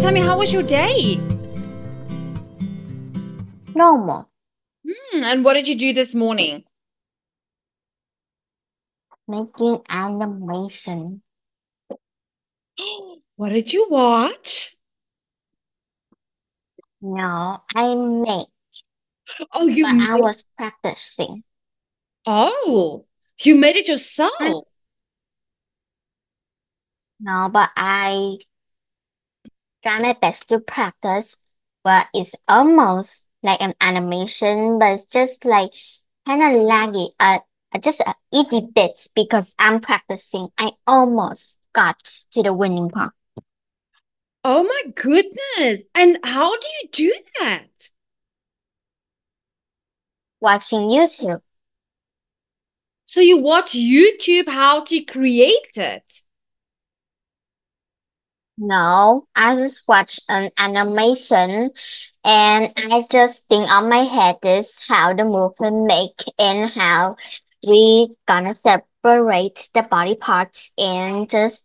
tell me, how was your day? Normal. And what did you do this morning? Making animation. What did you watch? No, I make, Oh, you but I made. was practicing. Oh, you made it Hmm? yourself. No, but I try my best to practice. But it's almost like an animation, but it's just like kind of laggy. Just itty bits because I'm practicing. I almost got to the winning part. Oh my goodness. And how do you do that? Watching YouTube. So you watch YouTube how to create it. No, I just watch an animation and I just think on my head is how the movement make and how we gonna separate the body parts and just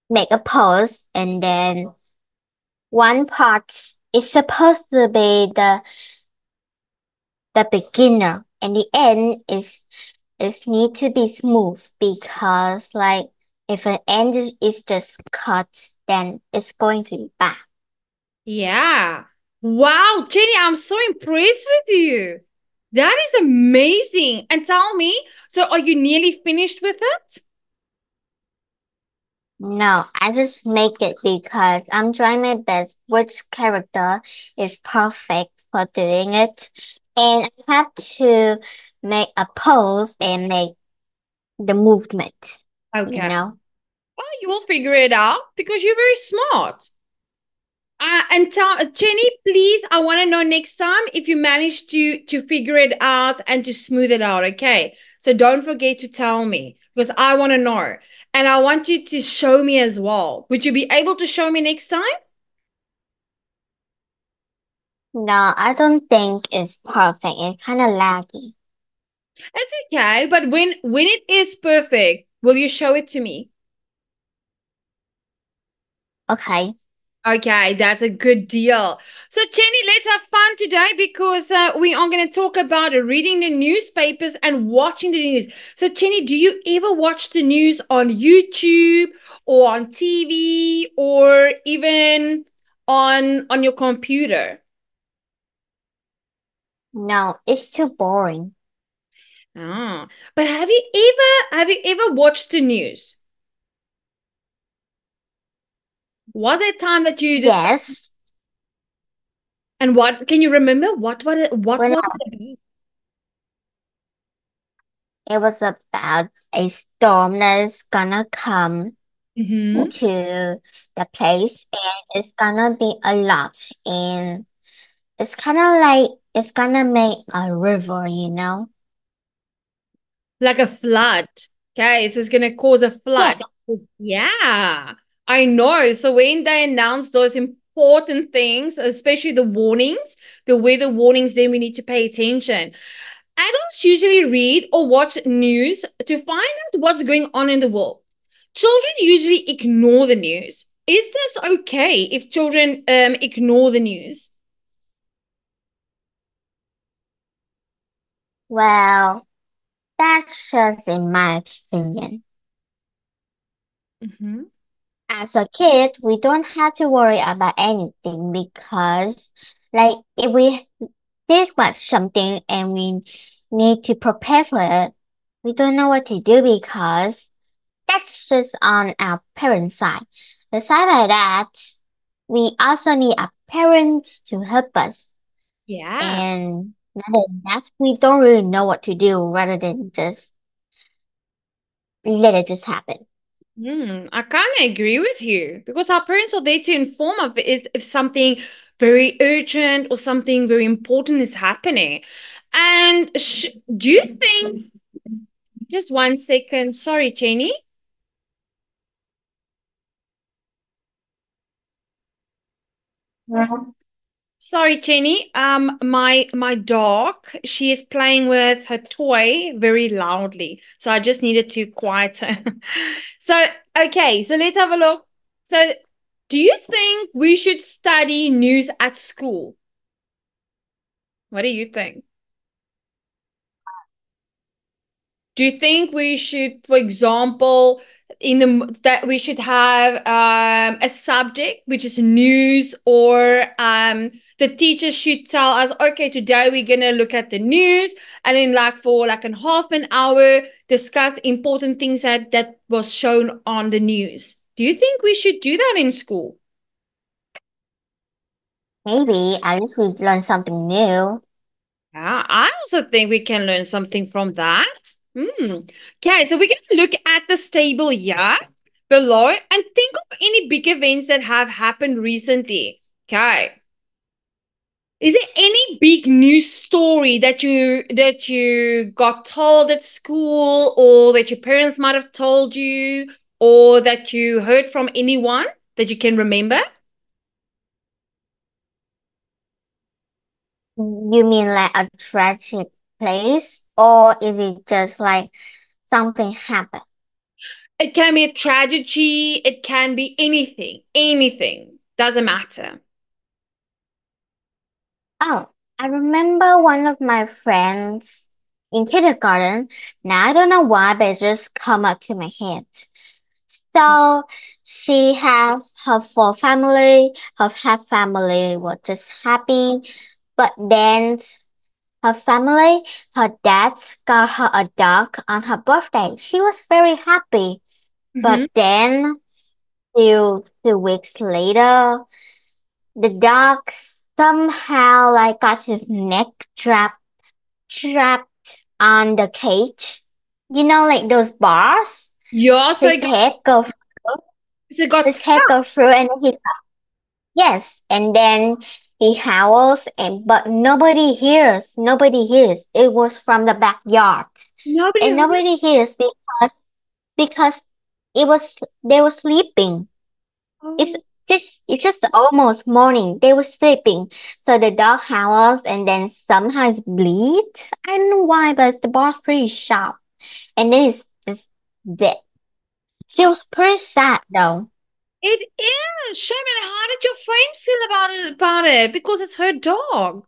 make a pose and then one part is supposed to be the beginner and the end is need to be smooth because like if an end is just cut then it's going to be bad. Yeah. Wow, Jenny, I'm so impressed with you. That is amazing. And tell me, so are you nearly finished with it? No, I just make it because I'm trying my best which character is perfect for doing it. And I have to make a pose and make the movement, you Okay. know? Well, you will figure it out because you're very smart. And tell Jenny, please, I want to know next time if you manage to figure it out and to smooth it out. Okay. So don't forget to tell me because I want to know. And I want you to show me as well. Would you be able to show me next time? No, I don't think it's perfect. It's kind of laggy. It's okay, but when it is perfect, will you show it to me? Okay. Okay, that's a good deal. So, Jenny, let's have fun today because we are going to talk about reading the newspapers and watching the news. So, Jenny, do you ever watch the news on YouTube or on TV or even on your computer? No, it's too boring. Ah, but have you ever watched the news? Was there a time that you just Yes, and what can you remember? What when was it about? it was about a storm that's gonna come Mm-hmm. to the place and it's gonna be a lot and it's kind of like it's gonna make a river, you know? Like a flood. Okay, so it's gonna cause a Yeah. flood. Yeah, I know. So when they announce those important things, especially the warnings, the weather warnings, then we need to pay attention. Adults usually read or watch news to find out what's going on in the world. Children usually ignore the news. Is this okay if children ignore the news? Well, that's just in my opinion. Mm-hmm. As a kid, we don't have to worry about anything because, like, if we did watch something and we need to prepare for it, we don't know what to do because that's just on our parents' side. Besides that, we also need our parents to help us. Yeah. And other than that, we don't really know what to do rather than just let it just happen. I kind of agree with you because our parents are there to inform us if something very urgent or something very important is happening. And do you think, just 1 second, sorry, Jenny. Mhm. Sorry, Jenny. My dog, she is playing with her toy very loudly, so I just needed to quiet her. So, okay, so let's have a look. So Do you think we should study news at school? What do you think? Do you think we should, for example, that we should have a subject which is news, or the teacher should tell us, okay, today we're gonna look at the news, and then like for like a half an hour discuss important things that was shown on the news. Do you think we should do that in school? Maybe at least we learn something new. Yeah, I also think we can learn something from that. Okay, so we're going to look at this table here below and think of any big events that have happened recently. Okay. Is there any big news story that you got told at school, or that your parents might have told you, or that you heard from anyone that you can remember? You mean like a tragic place, or is it just like something happened? It can be a tragedy, it can be anything, anything. Doesn't matter. Oh, I remember one of my friends in kindergarten. Now I don't know why, but it just come up to my head. So she had her full family, her half family was just happy, but then her family, her dad got her a dog on her birthday. She was very happy, but Mm-hmm. then few weeks later, the dog somehow like got his neck trapped on the cage. You know, like those bars. Yeah, His head go so it got his head stuck. go through, and he yes, and then he howls, and but nobody hears. Nobody hears. It was from the backyard, Nobody and heard. nobody hears because it was they were sleeping. It's Oh, it's just almost morning. They were sleeping. So the dog howls and then sometimes bleeds. I don't know why, but the ball's pretty sharp. And then it's just dead. She was pretty sad though. it is. Sherman, how did your friend feel about it? Because it's her dog.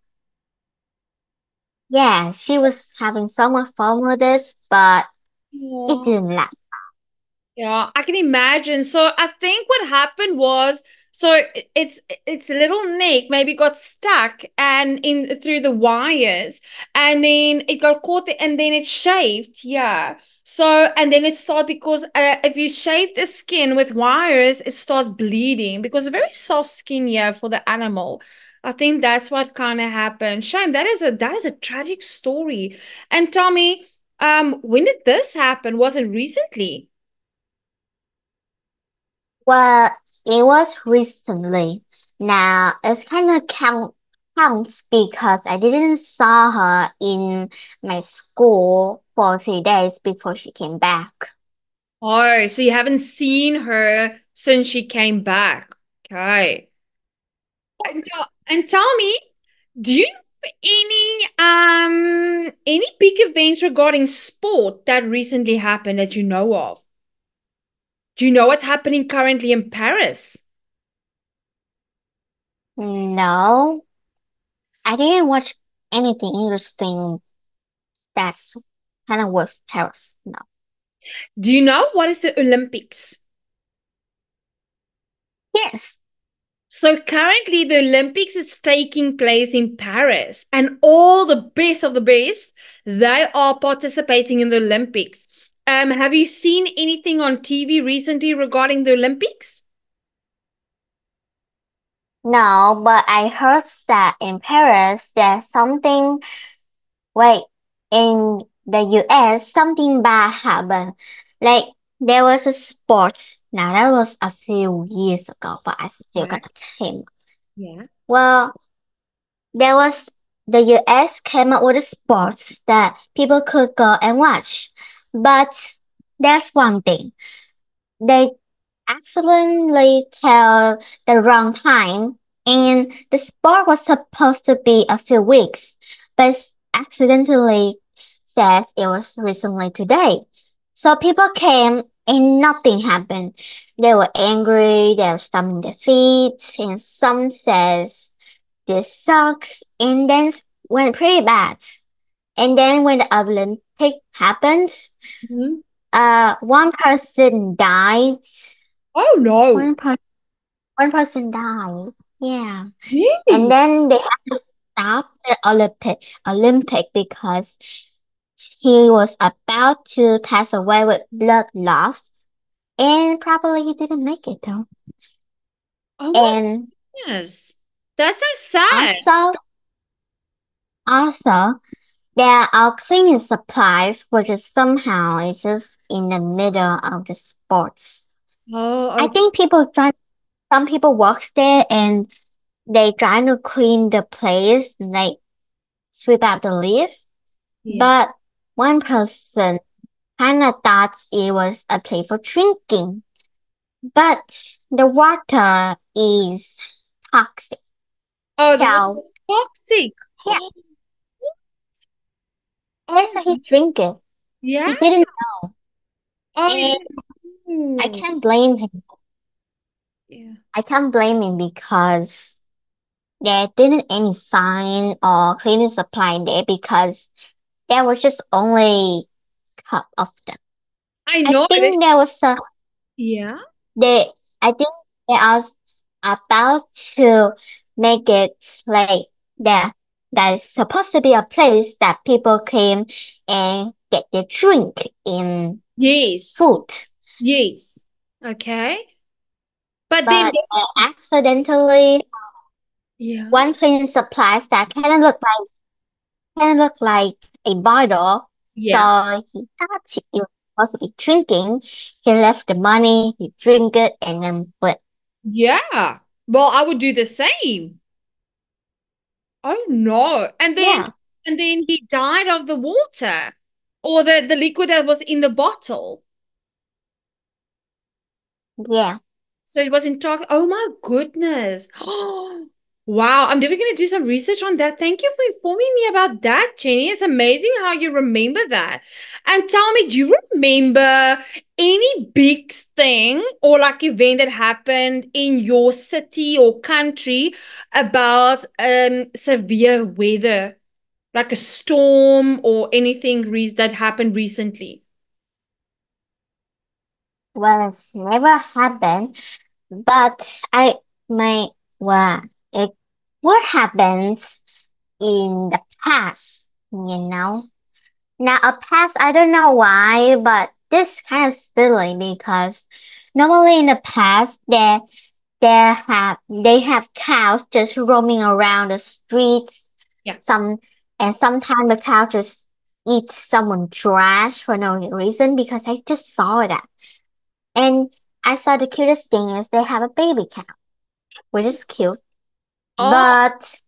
Yeah, she was having so much fun with it, but it Oh. didn't last. Yeah, I can imagine. So I think what happened was, so it's little Nick maybe got stuck and in through the wires, and then it got caught there, and then it shaved. Yeah. So and then it started because if you shave the skin with wires, it starts bleeding because it's very soft skin, yeah, for the animal. I think that's what kind of happened. Shame, that is a tragic story. And tell me, when did this happen? Was it recently? Well, it was recently. Now it's kind of counts because I didn't saw her in my school for 3 days before she came back. Oh, so you haven't seen her since she came back. Okay. And tell me, do you know any big events regarding sport that recently happened that you know of? Do you know what's happening currently in Paris? No, I didn't watch anything interesting that's kind of worth Paris. No. Do you know what is the Olympics? Yes. So currently the Olympics is taking place in Paris, and all the best of the best, they are participating in the Olympics. Have you seen anything on TV recently regarding the Olympics? No, but I heard that in Paris there's something, wait, in the US something bad happened. Like there was a sport. Now that was a few years ago, but I still Okay. got him. Yeah. Well, there was the US came up with a sport that people could go and watch. But there's one thing. They accidentally tell the wrong time, and the sport was supposed to be a few weeks, but accidentally says it was recently today. So people came and nothing happened. They were angry, they were stomping their feet, and some says this sucks, and then went pretty bad. And then when the Olympic happened, Mhm. one person died. Oh no. One person, one person died. Yeah. And Really? then they had to stop the Olympic because he was about to pass away with blood loss, and probably he didn't make it though. Oh my And goodness. That's so sad. also, also, there are cleaning supplies, which is somehow it's just in the middle of the sports. Oh, I okay. think some people works there and they trying to clean the place, like sweep out the leaf. Yeah. But one person kind of thought it was a place for drinking. But the water is toxic. Oh, the water So is toxic. yeah, Oh, that's how he drink it. yeah. He didn't, Oh, and I no. can't blame him. Yeah. I can't blame him because there didn't any sign or cleaning supply there because there was just only cup of them. I I know. think there was a Yeah. they I think they are about to make it like that that is supposed to be a place that people came and get their drink in Yes. food. Yes. Okay. But then But there's, accidentally yeah. one cleaning supplies that kind of look like a bottle. Yeah. So he thought he was supposed to be drinking. He left the money, he drink it, and then went. Yeah. Well, I would do the same. Oh no. Yeah, And then he died of the water or the liquid that was in the bottle. yeah. So it was in talk. Oh my goodness. Wow. I'm definitely going to do some research on that. Thank you for informing me about that, Jenny. It's amazing how you remember that. And tell me, do you remember any big thing or like event that happened in your city or country about severe weather, like a storm or anything that happened recently? Well, it's never happened, but I may well it what happens in the past, you know? Now a past I don't know why, but this kind of silly because normally in the past they have cows just roaming around the streets. Yeah. Some and sometimes the cow just eats someone trash for no reason because I just saw that. And I saw the cutest thing is they have a baby cow, which is cute. Oh, But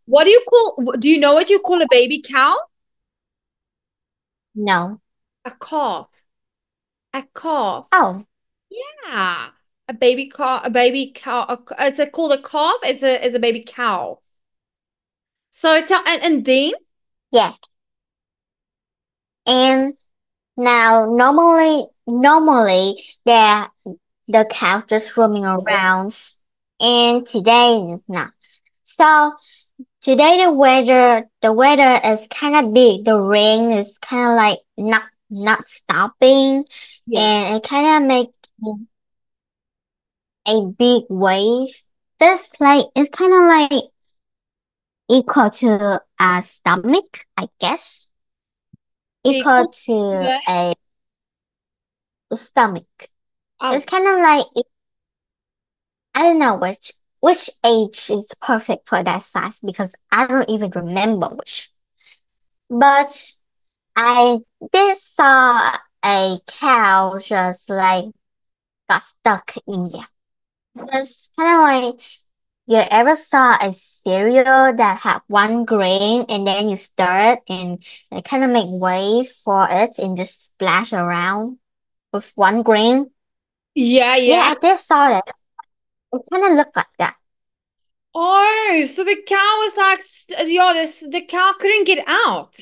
do you know what you call a baby cow? no. A calf. A calf. Oh, Yeah. It's called a calf. It's a baby cow. So tell and then yes. And now normally the cow just roaming around, and today is not. So today the weather is kind of big. The rain is kind of like not stopping, yeah. and it kind of make a big wave. Just like it's kind of like equal to a stomach, I guess. Equal Equal to yeah. a stomach. It's Oh, kind of like I don't know which age is perfect for that size because I don't even remember which. But I did saw a cow just like got stuck in there. It's kind of like you ever saw a cereal that had one grain and then you stir it and it kind of make wave for it and just splash around with one grain? yeah, Yeah, yeah. I did saw that. It kind of looked like that. Oh, so the cow was like, yeah, the cow couldn't get out.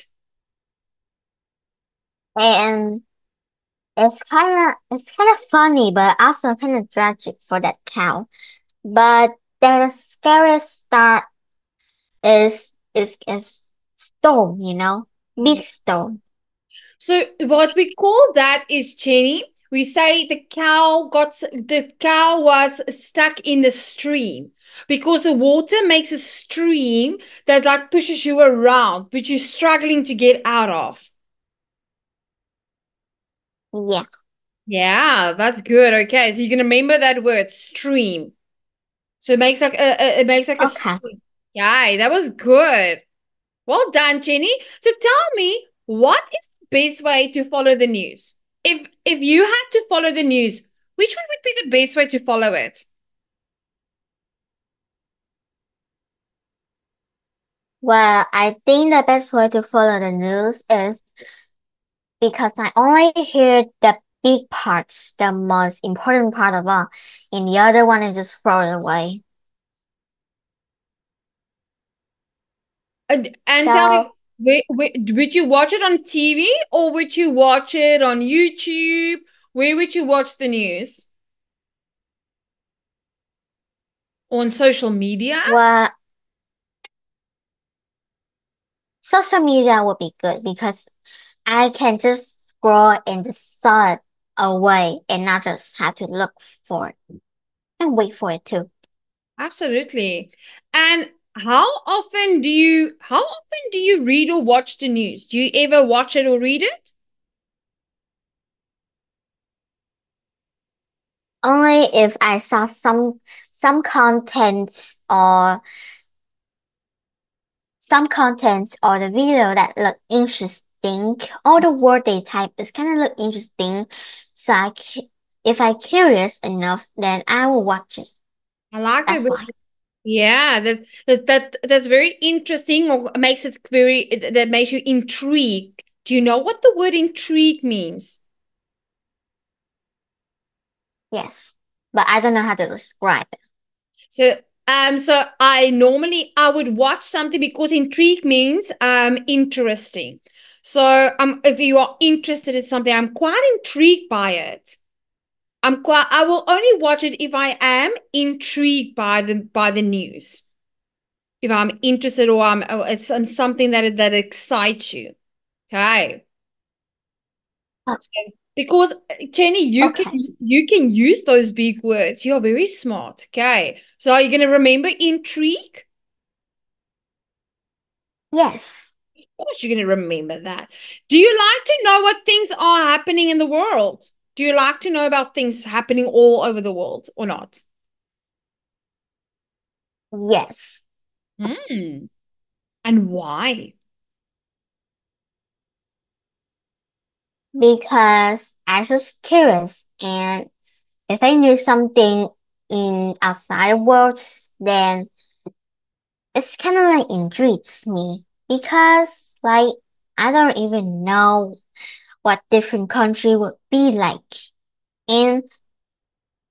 And it's kind of funny, but also kind of tragic for that cow. But the scariest start is storm, big storm. So what we call that is, Jenny, we say the cow was stuck in the stream because the water makes a stream that like pushes you around, which you're struggling to get out of. Yeah. Yeah, that's good. Okay, so you can remember that word stream. So it makes like a Okay. stream. Yeah, that was good. Well done, Jenny. So tell me, what is the best way to follow the news? If you had to follow the news, which one would be the best way to follow it? Well, I think the best way to follow the news is because I only hear the big parts, the most important part of all, and the other one I just throw it away. And tell me, So, would you watch it on TV or would you watch it on YouTube? Where would you watch the news? On social media? well, social media would be good because I can just scroll and just saw it away and not just have to look for it and wait for it too. Absolutely. And how often do you read or watch the news? Do you ever watch it or read it? Only if I saw some contents or the video that look interesting, or the word they type is kind of look interesting. So if I curious enough, then I will watch it. I like That's it. why. Yeah, that's very interesting or makes it that makes you intrigued. Do you know what the word intrigue means? Yes, but I don't know how to describe it. So I would watch something because intrigue means interesting. So if you are interested in something, I'm quite intrigued by it. I will only watch it if I am intrigued by the news. If I'm interested or it's something that excites you. Okay. Oh, Because Jenny, you can okay. you can use those big words. You're very smart. Okay. So are you going to remember intrigue? Yes. Of course you're going to remember that. Do you like to know what things are happening in the world? Do you like to know about things happening all over the world or not? Yes. Hmm. And why? Because I was curious, and if I knew something in outside world, then it's kind of like intrigues me because like I don't even know what different country would be like. And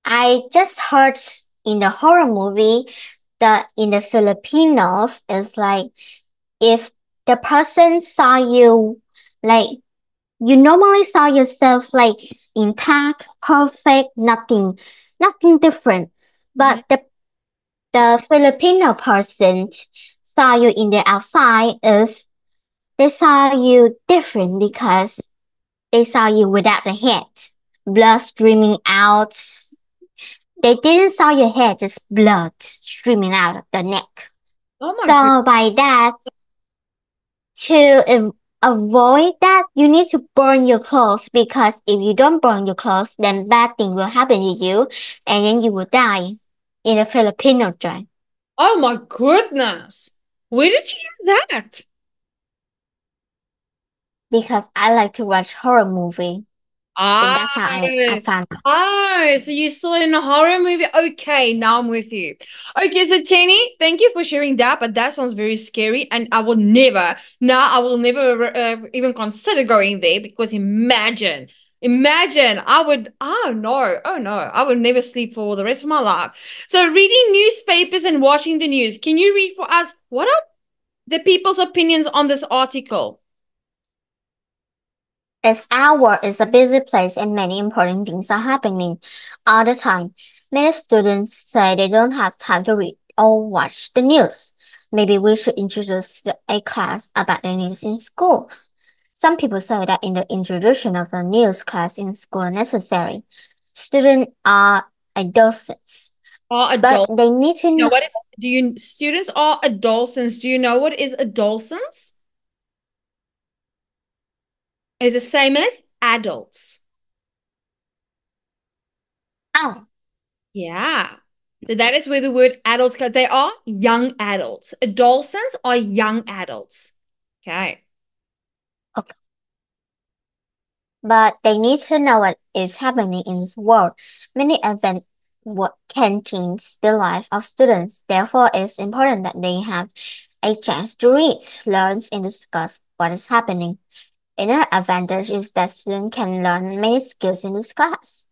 I just heard in the horror movie that in the Filipinos it's like if the person saw you like you normally saw yourself like intact, perfect, nothing different. Mhm. But the Filipino person saw you in the outside is they saw you different because they saw you without the head, blood streaming out. They didn't saw your head, just blood streaming out of the neck. Oh my God. So by that, to avoid that, you need to burn your clothes because if you don't burn your clothes, then bad thing will happen to you, and then you will die in a Filipino joint. Oh my goodness. Where did you hear that? Because I like to watch horror movie, and Ah, that's how I found out. so you saw it in a horror movie. Okay, now I'm with you. Okay, so Jenny, thank you for sharing that, but that sounds very scary, and I will never even consider going there because imagine, oh no, I would never sleep for the rest of my life. So reading newspapers and watching the news, can you read for us what are the people's opinions on this article? As our world is a busy place and many important things are happening all the time, many students say they don't have time to read or watch the news. Maybe we should introduce a class about the news in schools. Some people say that in the introduction of a news class in school is necessary. Students are adolescents, Are but adults? they need to You know know. what is? Do you students are adolescents? Do you know what is adolescents? It's the same as adults. Oh, Yeah. So that is where the word adults come. They are young adults. Adolescents are young adults. Okay. okay. But they need to know what is happening in this world. Many events can change the life of students. Therefore, it's important that they have a chance to read, learn, and discuss what is happening. Another advantage is that students can learn many skills in this class.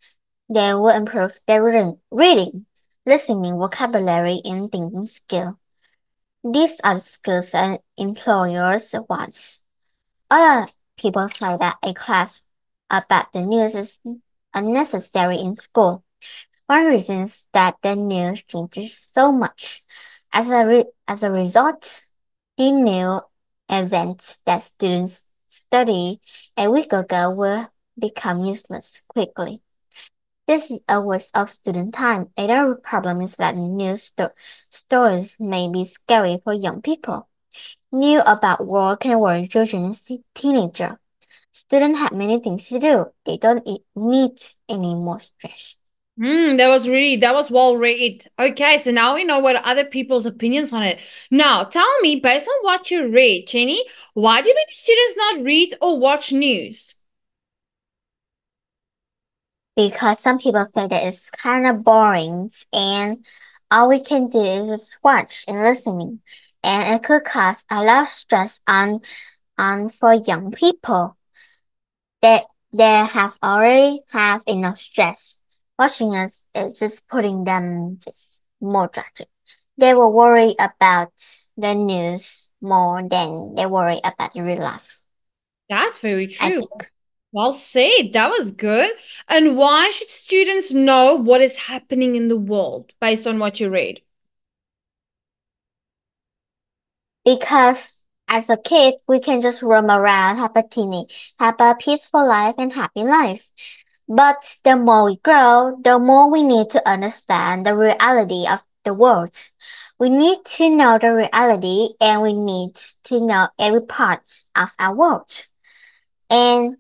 They will improve their reading, listening, vocabulary, and thinking skill. These are the skills that employers want. Other people say that a class about the news is unnecessary in school. One reason is that the news changes so much. As a result, the new events that students study a week ago will become useless quickly. This is a waste of student time. Another problem is that stories may be scary for young people. New about work can worry children and teenagers. Students have many things to do. They don't need any more stress. That was well read. Okay, so now we know what other people's opinions on it. Now, tell me, based on what you read, Jenny, why do many students not read or watch news? Because some people say that it's kind of boring and all we can do is just watch and listening. And it could cause a lot of stress on for young people that they have already have enough stress. Watching us is just putting them just more tragic. They will worry about the news more than they worry about the real life. That's very I true. think Well said. That was good. And why should students know what is happening in the world based on what you read? because as a kid we can just roam around, have a peaceful life and happy life. But the more we grow, the more we need to understand the reality of the world. We need to know the reality and we need to know every part of our world. And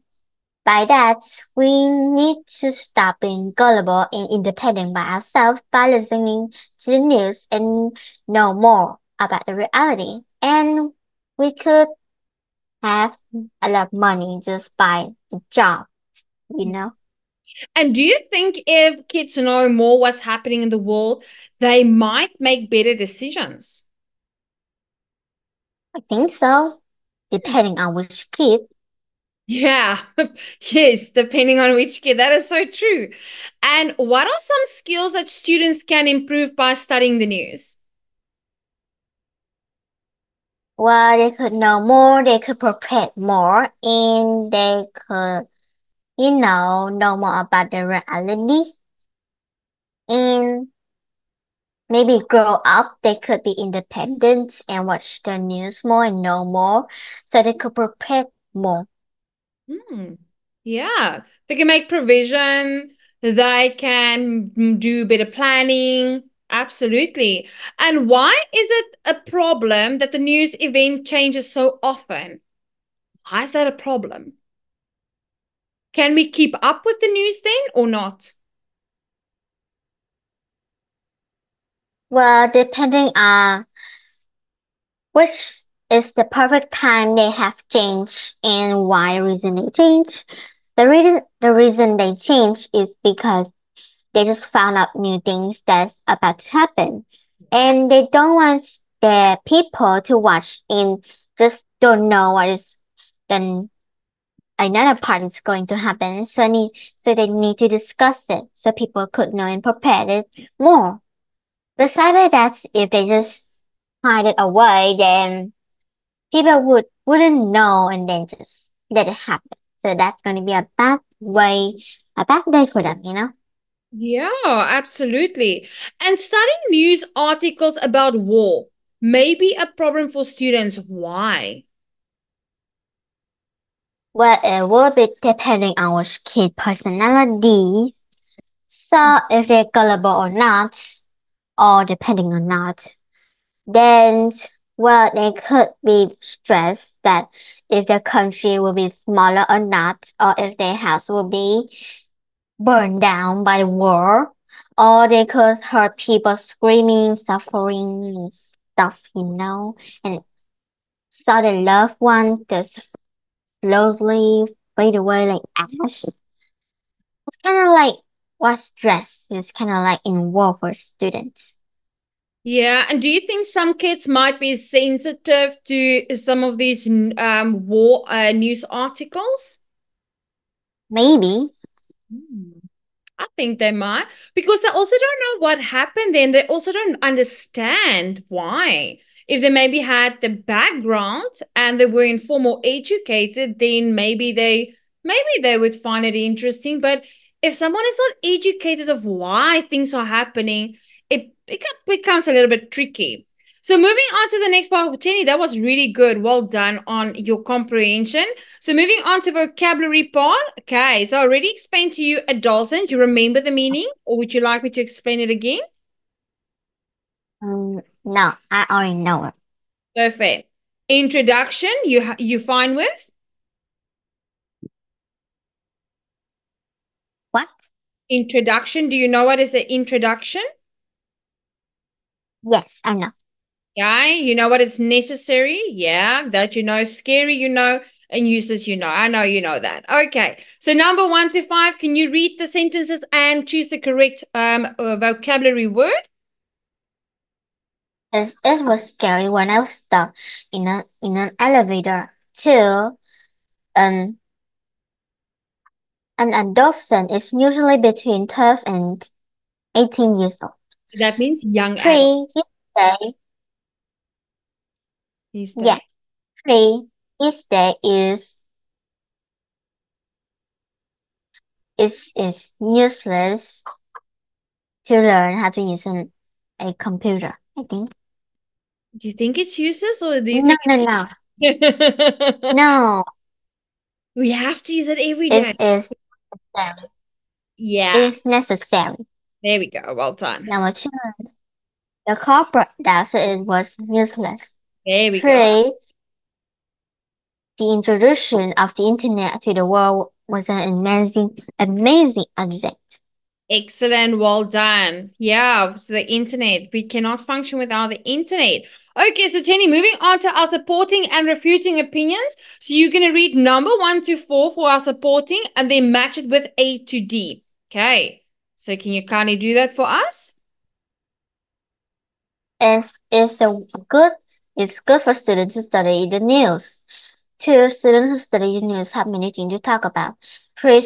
by that, we need to stop being gullible and independent by ourselves by listening to the news and know more about the reality. And we could have a lot of money just by the job, you know? And do you think if kids know more what's happening in the world, they might make better decisions? I think so, depending on which kid. Yeah, yes, depending on which kid. That is so true. And what are some skills that students can improve by studying the news? Well, they could know more, they could prepare more, and they could, know more about the reality. And maybe grow up, they could be independent and watch the news more and know more, so they could prepare more. Hmm. Yeah, they can make provision, they can do better planning. Absolutely. And why is it a problem that the news event changes so often? Why is that a problem? Can we keep up with the news then or not? Well, depending on which is the perfect time they have changed and why reason they change. The reason they change is because they just found out new things that's about to happen. And they don't want the people to watch and just don't know what is then another part is going to happen. So they need to discuss it so people could know and prepare it more. Besides that, if they just hide it away, then people wouldn't know and then just let it happen. So that's going to be a bad day for them, you know? Yeah, absolutely. And studying news articles about war may be a problem for students. Why? Well, it will be depending on which kid personality. So if they're gullible or not, or depending or not, then well they could be stressed that if their country will be smaller or not, or if their house will be burned down by the war, or they could hurt people screaming, suffering and stuff, and saw their loved one just slowly fade away like ash. It's kind of like what stress is kind of like in war for students. Yeah, and do you think some kids might be sensitive to some of these war news articles? Maybe. Hmm. I think they might because they also don't know what happened then. They also don't understand why. If they maybe had the background and they were informed or educated, then maybe they would find it interesting. But if someone is not educated of why things are happening, it becomes a little bit tricky. So moving on to the next part, Jenny, that was really good. Well done on your comprehension. So moving on to vocabulary part. Okay, so I already explained to you a dozen. Do you remember the meaning, or would you like me to explain it again? No, I already know it. Perfect. Introduction, you fine with? What? Introduction, do you know what is an introduction? Yes, I know. Yeah, you know what is necessary? Yeah, that you know, scary, you know, and useless, you know. I know you know that. Okay, so number 1 to 5, can you read the sentences and choose the correct vocabulary word? It was scary when I was stuck in an elevator. Two, an an adolescent is usually between 12 and 18 years old. So that means young adult. Three, each day, These yeah, days. three, each day is useless to learn how to use a computer, I think. Do you think it's useless or do you No, think no, no. it's No, we have to use it every it day? is necessary. Yeah, It's necessary. there we go. Well done. Number two, the corporate data was useless. There we go. Three, the introduction of the internet to the world was an amazing advent. Excellent. Well done. Yeah, so the internet. We cannot function without the internet. Okay, so Jenny, moving on to our supporting and refuting opinions. So you're going to read number 1 to 4 for our supporting and then match it with A to D. Okay, so can you kindly do that for us? If it's a good, it's good for students to study the news. Two, students who study the news have many things to talk about. Three,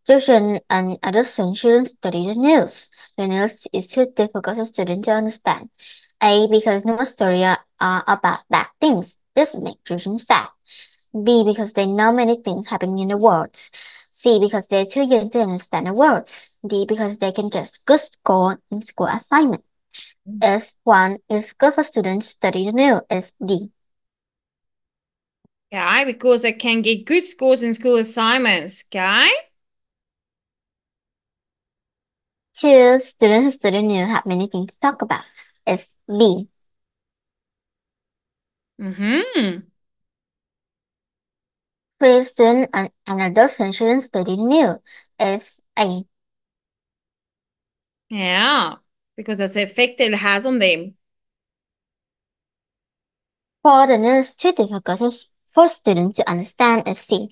children and adolescents shouldn't study the news. The news is too difficult for students to understand. A, because news stories are about bad things. This makes children sad. B, because they know many things happening in the world. C, because they're too young to understand the world. D, because they can get good score in school assignment. S, one is good for students to study the news. Is D. Okay, because they can get good scores in school assignments. Okay. Two, students who study news have many things to talk about. Is B. Mm-hmm. Three, students and adolescents shouldn't study news. Is A. Yeah, because that's the effect it has on them. Four, the news is too difficult for students to understand. Is C.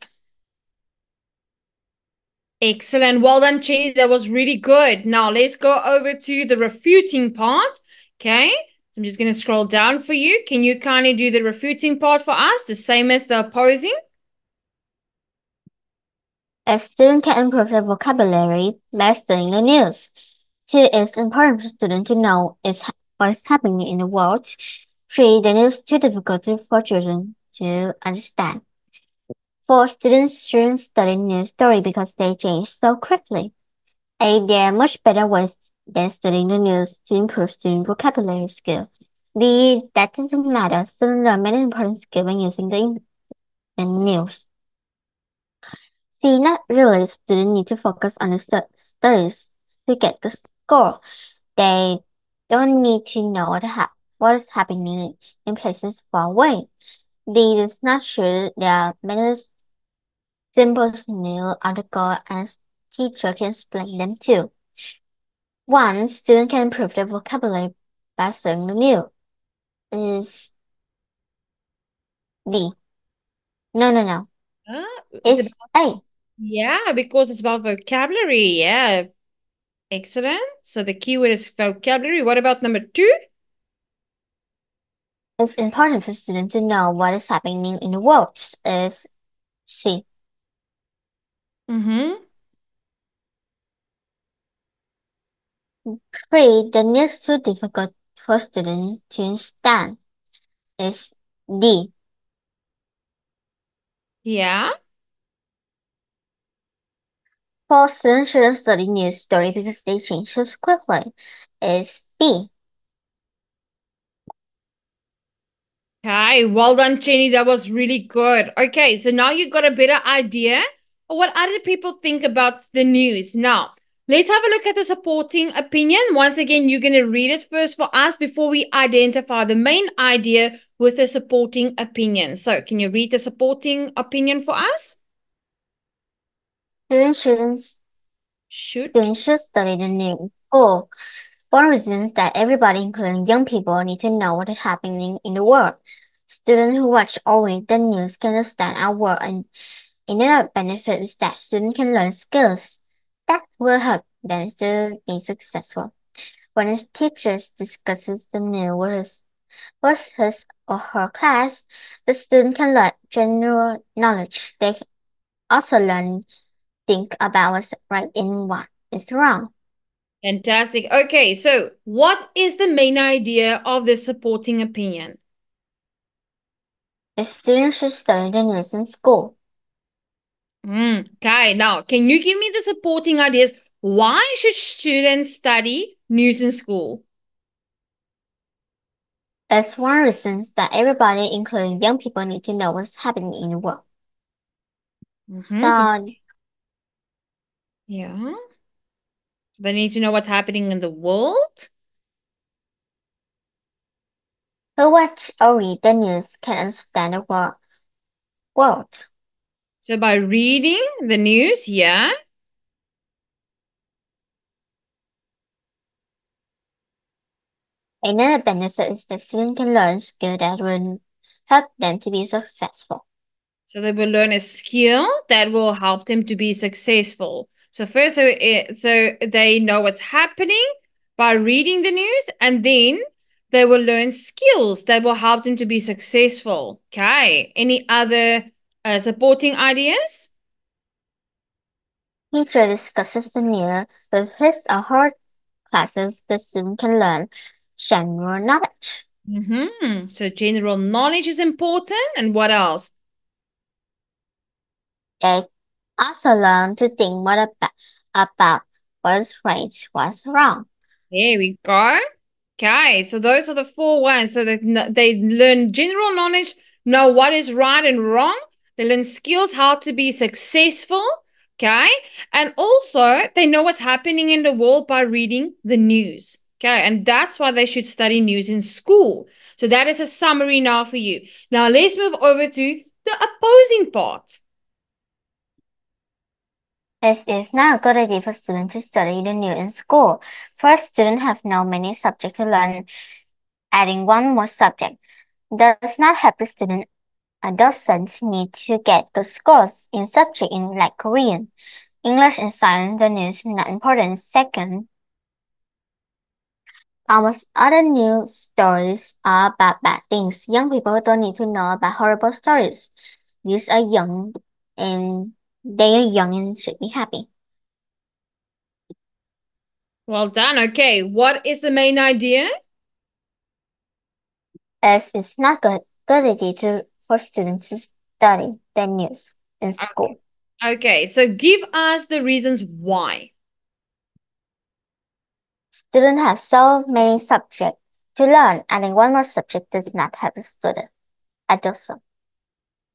Excellent. Well done, Cheney. That was really good. Now let's go over to the refuting part. Okay. So I'm just going to scroll down for you. Can you kindly do the refuting part for us, the same as the opposing? A student can improve their vocabulary by studying the news. Two, it's important for students to know what is happening in the world. Three, the news is too difficult for children to understand. For students shouldn't study news story because they change so quickly. There are much better ways than studying the news to improve student vocabulary skills. That doesn't matter. Students learn many important skills when using the news. Not really. Students need to focus on the studies to get the score. They don't need to know what is happening in places far away. This is not true. There are many simple new articles and teacher can explain them too. One student can improve their vocabulary by studying the news. Is D. No. It's It's about, A. yeah, because it's about vocabulary. Yeah. Excellent. So the keyword is vocabulary. What about number two? It's important for students to know what is happening in the world. Is C. Mm-hmm. 3. The news is too difficult for students to understand. Is D. Yeah. 4. Students shouldn't study news story because they change so quickly. Is B. Okay, well done, Jenny. That was really good. Okay, so now you got a better idea of what other people think about the news. Now, let's have a look at the supporting opinion. Once again, you're going to read it first for us before we identify the main idea with the supporting opinion. So, can you read the supporting opinion for us? Students Should. should study the news. 4. One reason is that everybody, including young people, need to know what is happening in the world. Students who watch or read the news can understand our world, and another benefit is that students can learn skills that will help them to be successful. When a teacher discusses the news with his or her class, the student can learn general knowledge. They also learn think about what's right and what is wrong. Fantastic. Okay, so what is the main idea of the supporting opinion? The student should study the news in school. Okay, now can you give me the supporting ideas? Why should students study news in school? As one reason that everybody, including young people, need to know what's happening in the world. So, So, yeah, they need to know what's happening in the world. who watch or read the news can understand the world. So by reading the news, yeah. Another benefit is that students can learn skills that will help them to be successful. So they will learn a skill that will help them to be successful. So first, so they know what's happening by reading the news, and then they will learn skills that will help them to be successful. Okay. Any other supporting ideas? Teacher discusses the news with his or her classes. The student can learn general knowledge. So general knowledge is important. And what else? They also learn to think more about what's right, what's wrong. There we go. Okay, so those are the four ones. So they learn general knowledge, know what is right and wrong. They learn skills, how to be successful. Okay, and also they know what's happening in the world by reading the news. Okay, and that's why they should study news in school. So that is a summary now for you. Now let's move over to the opposing part. It is not a good idea for students to study the news in school. First, students have no many subjects to learn. Adding one more subject does not help the student. Docents need to get good scores in subjects like Korean, English, and science. The news is not important. Second, almost other news stories are about bad things. Young people don't need to know about horrible stories. These are young and they are young and should be happy. Well done. Okay, what is the main idea? As it's not good idea for students to study the news. in Okay. school. Okay, so give us the reasons why. Students have so many subjects to learn, adding one more subject does not help the student. I do so.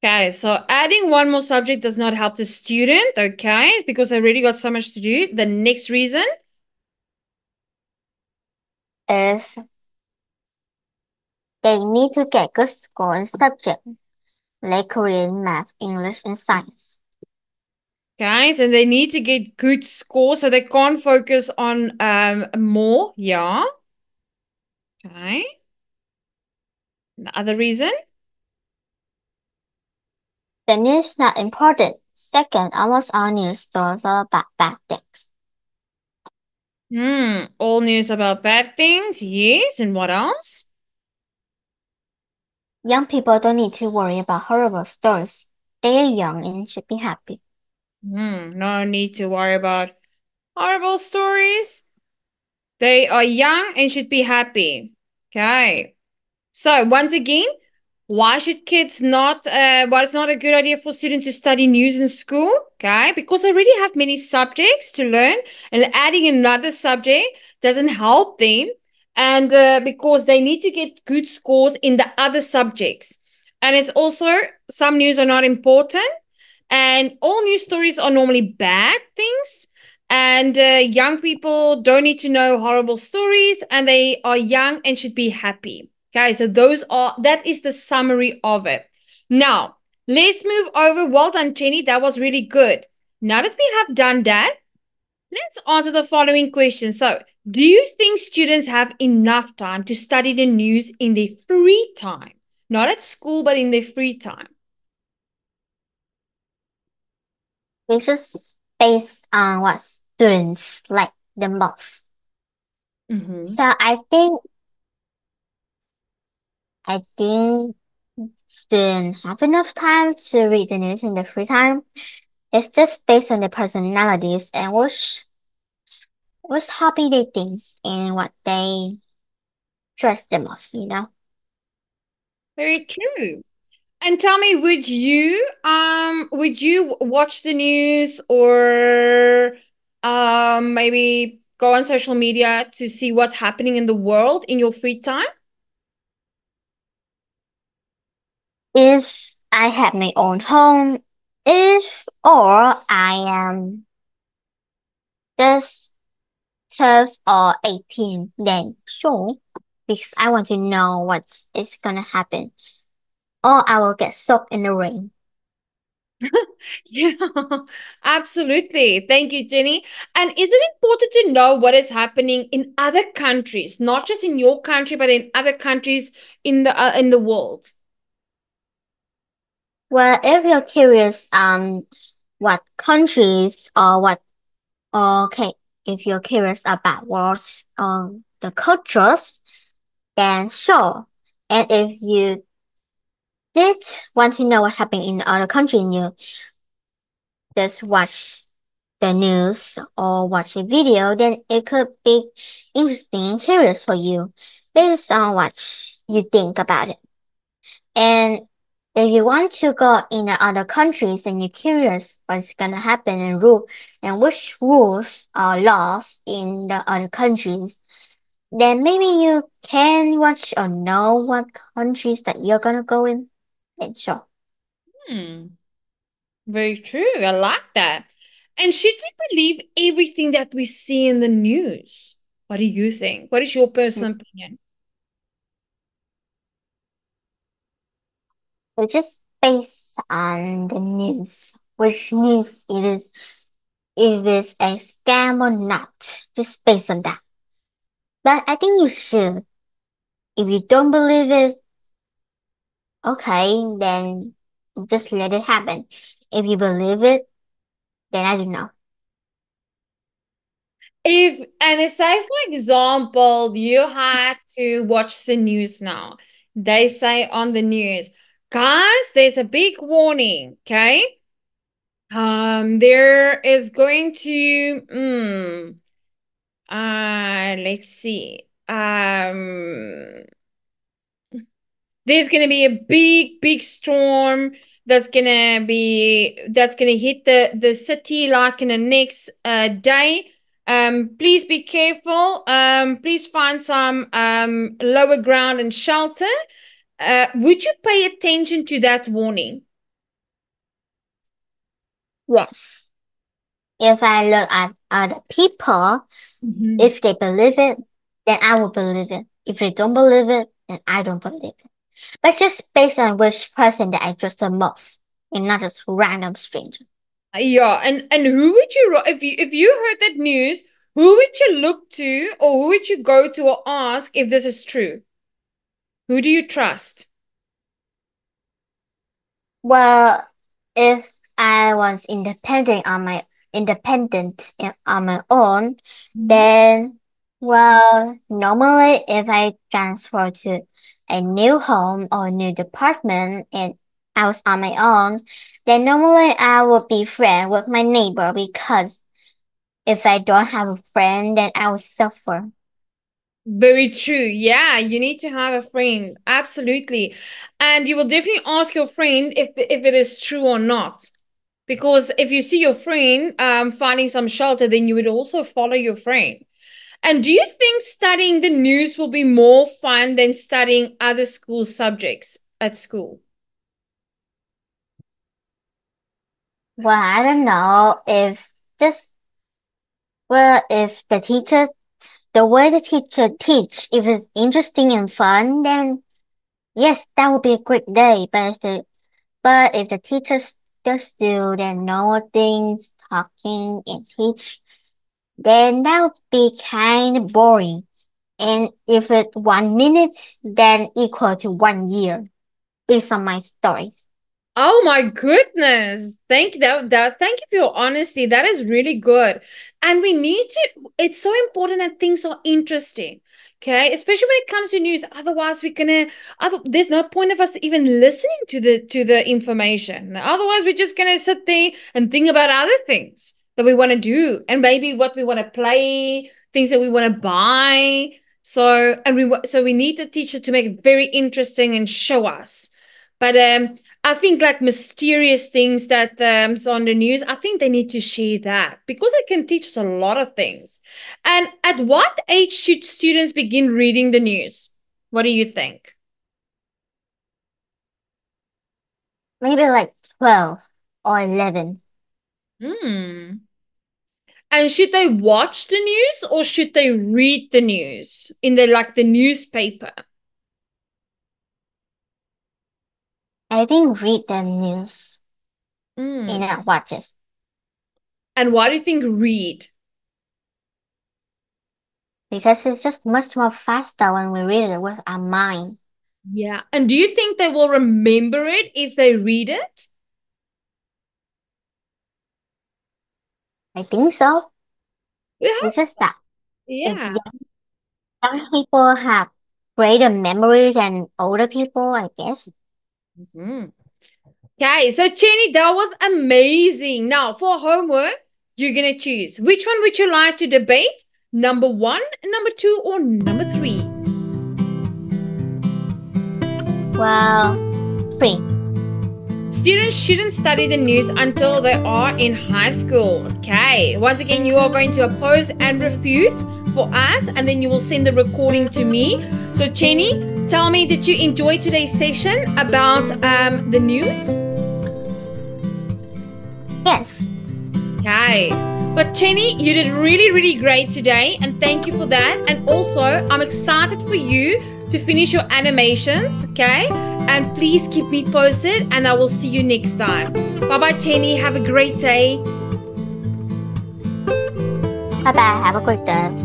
Okay, so adding one more subject does not help the student, okay, because I already got so much to do. The next reason Is they need to get good score in subjects like Korean, math, English, and science. okay, so they need to get good scores, so they can't focus on more, yeah. Okay. The other reason? The news is not important. Second, almost all news stories are about bad things. All news about bad things, yes, and what else? Young people don't need to worry about horrible stories. They are young and should be happy. No need to worry about horrible stories. They are young and should be happy. Okay. So once again, why should kids not, why it's not a good idea for students to study news in school? Okay, because they already have many subjects to learn, and adding another subject doesn't help them. And because they need to get good scores in the other subjects. And it's also, some news are not important, and all news stories are normally bad things. And young people don't need to know horrible stories, and they are young and should be happy. Okay, so that is the summary of it. Now, let's move over. Well done, Jenny. That was really good. Now that we have done that, let's answer the following question. So, do you think students have enough time to study the news in their free time? Not at school, but in their free time. It's just based on what students like the most. Mm-hmm. So I think students have enough time to read the news in their free time. It's just based on their personalities and which hobby they think and what they trust the most. Very true. And tell me, would you watch the news or maybe go on social media to see what's happening in the world in your free time? If I have my own home, if or I am just 12 or 18, then sure, because I want to know what is gonna happen, or I will get soaked in the rain. Yeah, absolutely. Thank you, Jenny. And is it important to know what is happening in other countries, not just in your country, but in other countries in the world? Well, if you're curious what countries or okay, if you're curious about what's the cultures, then sure. And if you did want to know what happened in other country and you just watch the news or watch a video, then it could be interesting and curious for you based on what you think about it. And if you want to go in other countries and you're curious what's gonna happen and which rules or laws in the other countries, then maybe you can watch or know what countries that you're gonna go in. And sure. Hmm. Very true. I like that. And should we believe everything that we see in the news? What do you think? What is your personal opinion? It's just based on the news, which news it is, if it's a scam or not, just based on that. But I think you should. If you don't believe it, okay, then just let it happen. If you believe it, then I don't know. If and say for example, you had to watch the news now. They say on the news, guys, there's a big warning, okay? There is going to let's see. There's going to be a big storm that's gonna hit the city like in the next day. Please be careful. Please find some lower ground and shelter. Would you pay attention to that warning? Yes. If I look at other people, if they believe it, then I will believe it. If they don't believe it, then I don't believe it. But just based on which person that I trust the most, and not just random stranger. Yeah, and who would you if you heard that news? Who would you look to, or who would you go to or ask if this is true? Who do you trust? Well, if I was independent on my own, then well, normally if I transfer to a new home or new department and I was on my own, then normally I would be friend with my neighbor because if I don't have a friend, then I will suffer. Very true. Yeah, you need to have a friend. Absolutely. And you will definitely ask your friend if it is true or not. Because if you see your friend finding some shelter, then you would also follow your friend. And do you think studying the news will be more fun than studying other school subjects at school? Well, I don't know if the way the teacher teach, if it's interesting and fun, then yes, that would be a great day. But if the teachers just do their normal things, talking and teach, then that would be kind of boring. And if it's 1 minute, then equal to 1 year, based on my stories. Oh my goodness. Thank you. Thank you for your honesty. That is really good. And we need to, it's so important that things are interesting. Okay. Especially when it comes to news. Otherwise, there's no point of us even listening to the information. Otherwise, we're just gonna sit there and think about other things that we want to do and maybe what we want to play, things that we want to buy. So we need the teacher to make it very interesting and show us. But I think like mysterious things that on the news, I think they need to share that because it can teach us a lot of things. And at what age should students begin reading the news? What do you think? Maybe like 12 or 11. Hmm. And should they watch the news or should they read the news in the newspaper? I think read the news Mm. and not watch it. And why do you think read? Because it's just much more faster when we read it with our mind. Yeah. And do you think they will remember it if they read it? I think so. Yeah. It's just that if Yeah. young people have greater memories than older people, I guess. Okay, so Jenny, that was amazing. Now, for homework, you're going to choose. Which one would you like to debate? Number 1, number 2, or number 3? Well, 3. Students shouldn't study the news until they are in high school. Okay, once again, you are going to oppose and refute for us, and then you will send the recording to me. So, Jenny, tell me, did you enjoy today's session about the news? Yes. Okay. But Jenny, you did really, really great today. And thank you for that. And also, I'm excited for you to finish your animations. Okay. And please keep me posted. And I will see you next time. Bye-bye, Jenny. Have a great day. Bye-bye. Have a great day.